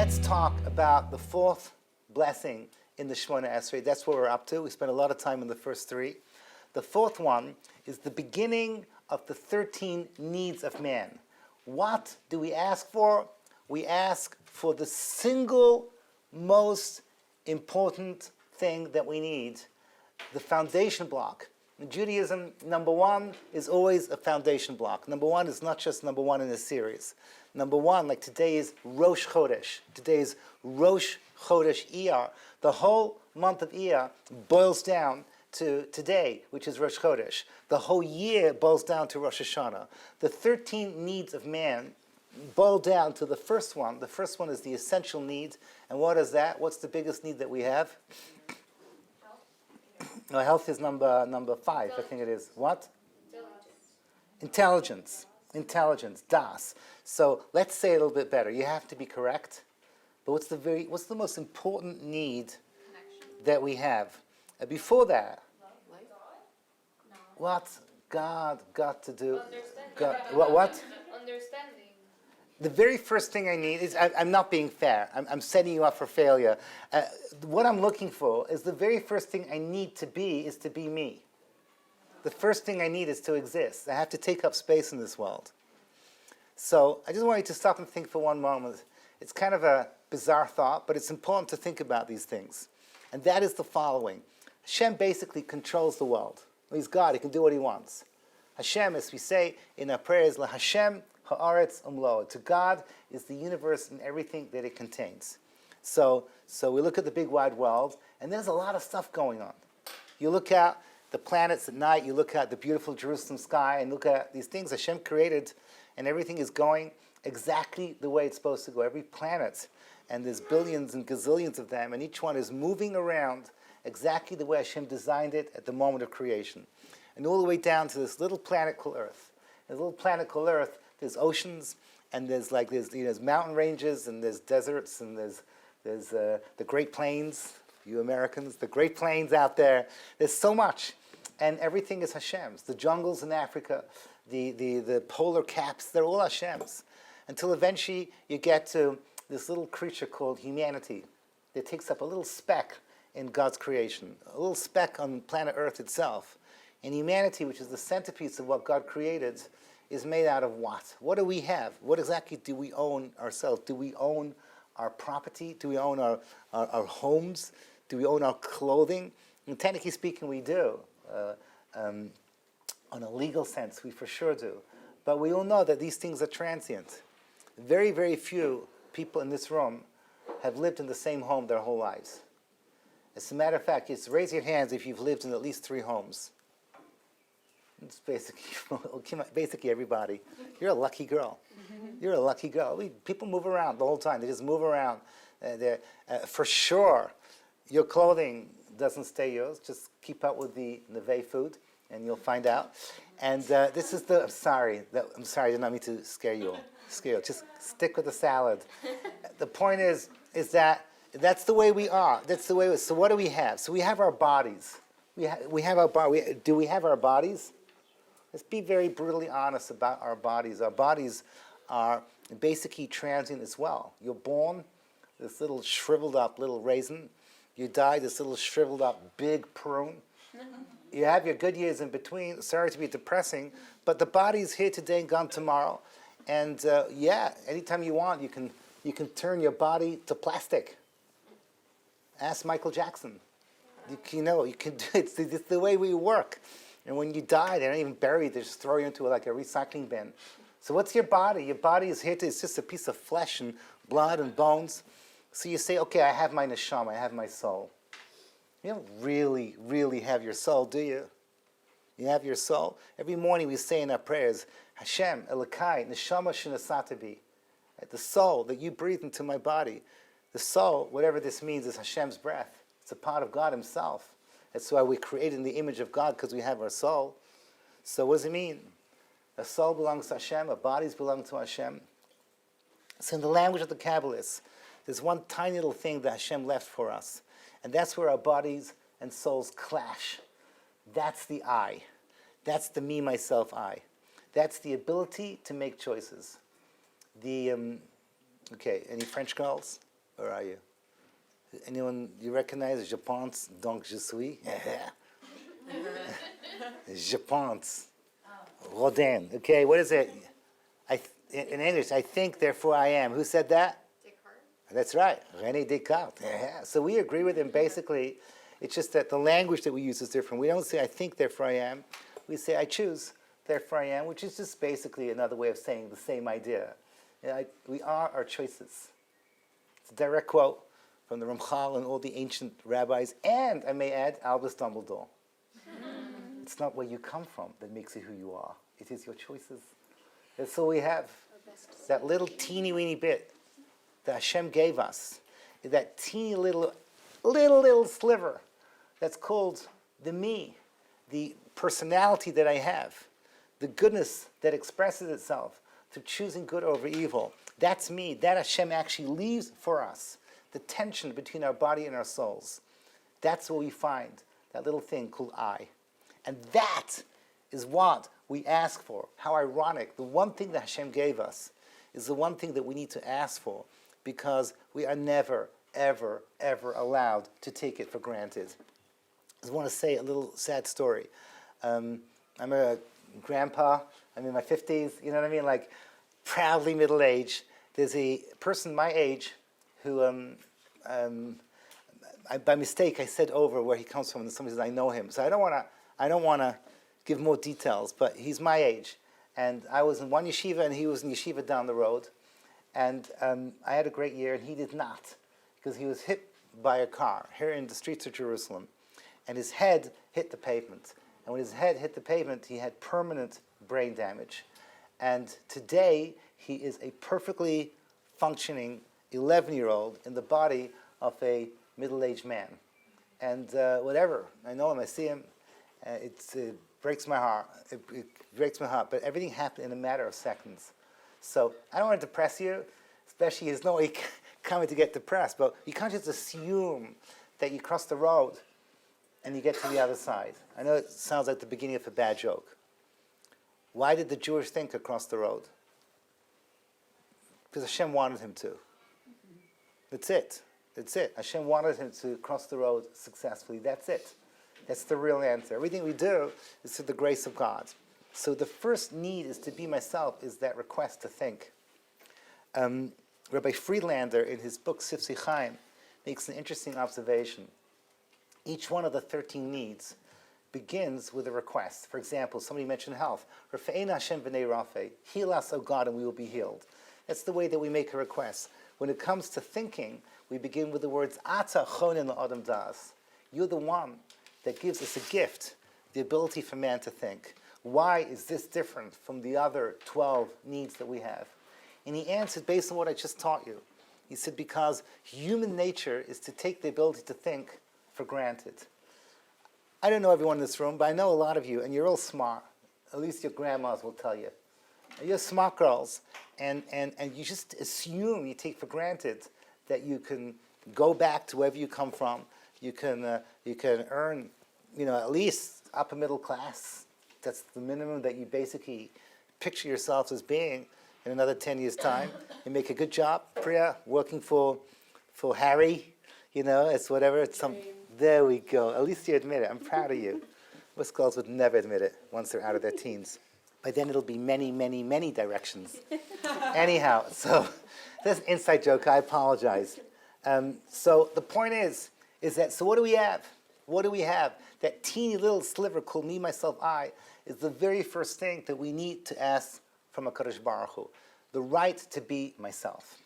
let's talk about the fourth blessing in the Shemoneh Esrei. That's what we're up to. We spent a lot of time in the first three. The fourth one is the beginning of the 13 needs of man. What do we ask for? We ask for the single most important thing that we need, the foundation block. In Judaism, number one is always a foundation block. Number one is not just number one in a series. Number one, like today is Rosh Chodesh. Today is Rosh Chodesh Iyar. The whole month of Iyar boils down to today, which is Rosh Chodesh. The whole year boils down to Rosh Hashanah. The 13 needs of man boil down to the first one. The first one is the essential need. And what is that? What's the biggest need that we have? No, health is number 5, I think it is. What? Intelligence. Intelligence. Das. So let's say it a little bit better. You have to be correct. But what's the most important need that we have? Before that, what God got to do? What? Understanding. The very first thing I need is, I'm not being fair. I'm setting you up for failure. What I'm looking for is the very first thing I need to be is to be me. The first thing I need is to exist. I have to take up space in this world. So I just want you to stop and think for one moment. It's kind of a bizarre thought, but it's important to think about these things. And that is the following. Hashem basically controls the world. He's God. He can do what he wants. Hashem, as we say in our prayers, La Hashem ha'aretz umlo. To God is the universe and everything that it contains. So we look at the big wide world, and there's a lot of stuff going on. You look at the planets at night, you look at the beautiful Jerusalem sky, and look at these things Hashem created, and everything is going exactly the way it's supposed to go. Every planet, and there's billions and gazillions of them, and each one is moving around exactly the way Hashem designed it at the moment of creation. And all the way down to this little planet called Earth. This little planet called Earth, there's oceans, and there's mountain ranges, and there's deserts, and there's the Great Plains, you Americans, the Great Plains out there. There's so much, and everything is Hashem's. The jungles in Africa, the polar caps, they're all Hashem's. Until eventually you get to this little creature called humanity that takes up a little speck in God's creation, a little speck on planet Earth itself. And humanity, which is the centerpiece of what God created, is made out of what? What do we have? What exactly do we own ourselves? Do we own our property? Do we own our homes? Do we own our clothing? And technically speaking, we do. On a legal sense, we for sure do. But we all know that these things are transient. Very, very few people in this room have lived in the same home their whole lives. As a matter of fact, just raise your hands if you've lived in at least 3 homes. It's basically everybody. You're a lucky girl. You're a lucky girl. People move around the whole time. They just move around. For sure, your clothing doesn't stay yours. Just keep up with the Neve food, and you'll find out. And this is the. I'm sorry. I did not mean to scare you. Just stick with the salad. The point is that that's the way we are. That's the way. So what do we have? So we have our bodies. We have our body. Do we have our bodies? Let's be very brutally honest about our bodies. Our bodies are basically transient as well. You're born, this little shriveled up little raisin. You die, this little shriveled up big prune. You have your good years in between. Sorry to be depressing, but the body's here today and gone tomorrow. And anytime you want, you can turn your body to plastic. Ask Michael Jackson. You can do it. It's the way we work. And when you die, they don't even bury you. They just throw you into like a recycling bin. So what's your body? Your body is here it's just a piece of flesh and blood and bones. So you say, okay, I have my neshama, I have my soul. You don't really, really have your soul, do you? You have your soul? Every morning we say in our prayers, Hashem, Elokai, neshama shenasata bi. The soul that you breathe into my body. The soul, whatever this means, is Hashem's breath. It's a part of God himself. That's why we're created in the image of God, because we have our soul. So what does it mean? A soul belongs to Hashem, our bodies belong to Hashem. So in the language of the Kabbalists, there's one tiny little thing that Hashem left for us. And that's where our bodies and souls clash. That's the I. That's the me, myself, I. That's the ability to make choices. Okay, any French girls? Where are you? Anyone you recognize? Je pense, donc je suis. Je pense. Rodin. Okay, what is it? In English, I think, therefore I am. Who said that? Descartes. That's right, René Descartes. Yeah. So we agree with him basically. It's just that the language that we use is different. We don't say I think, therefore I am. We say I choose, therefore I am, which is just basically another way of saying the same idea. We are our choices. It's a direct quote from the Ramchal and all the ancient rabbis, and I may add, Albus Dumbledore. It's not where you come from that makes you who you are. It is your choices. And so we have that little teeny weeny bit that Hashem gave us, that teeny little sliver that's called the me, the personality that I have, the goodness that expresses itself through choosing good over evil. That's me. That Hashem actually leaves for us, the tension between our body and our souls. That's where we find that little thing called I. And that is what we ask for. How ironic. The one thing that Hashem gave us is the one thing that we need to ask for, because we are never, ever, ever allowed to take it for granted. I just want to say a little sad story. I'm a grandpa. I'm in my 50s. You know what I mean? Like, proudly middle-aged. There's a person my age who, by mistake, I said over where he comes from, and somebody says I know him. So I don't want to give more details, but he's my age. And I was in one yeshiva, and he was in yeshiva down the road. And I had a great year, and he did not, because he was hit by a car here in the streets of Jerusalem. And his head hit the pavement. And when his head hit the pavement, he had permanent brain damage. And today, he is a perfectly functioning 11-year-old in the body of a middle-aged man. And whatever, I know him, I see him, it breaks my heart. It breaks my heart, but everything happened in a matter of seconds. So I don't want to depress you, especially there's no way coming to get depressed, but you can't just assume that you cross the road and you get to the other side. I know it sounds like the beginning of a bad joke. Why did the Jewish thinker cross the road? Because Hashem wanted him to. That's it. That's it. Hashem wanted him to cross the road successfully. That's it. That's the real answer. Everything we do is through the grace of God. So the first need is to be myself, is that request to think. Rabbi Friedlander, in his book Sifsei Chaim, makes an interesting observation. Each one of the 13 needs begins with a request. For example, somebody mentioned health. Rafe'ena Hashem b'nei rafeh. Heal us, O God, and we will be healed. That's the way that we make a request. When it comes to thinking, we begin with the words, Ata chonen la'adam das. You're the one that gives us a gift, the ability for man to think. Why is this different from the other 12 needs that we have? And he answered based on what I just taught you. He said, because human nature is to take the ability to think for granted. I don't know everyone in this room, but I know a lot of you, and you're all smart. At least your grandmas will tell you. You're smart girls, and you just assume, you take for granted that you can go back to wherever you come from. You can earn, at least upper middle class. That's the minimum that you basically picture yourself as being in another 10 years' time. You make a good job, Priya, working for Harry, it's whatever. There we go. At least you admit it. I'm proud of you. Most girls would never admit it once they're out of their teens. By then it'll be many, many, many directions. Anyhow, so that's an inside joke. I apologize. So the point is that, so what do we have? What do we have? That teeny little sliver called me, myself, I, is the very first thing that we need to ask from HaKadosh Baruch Hu. The right to be myself.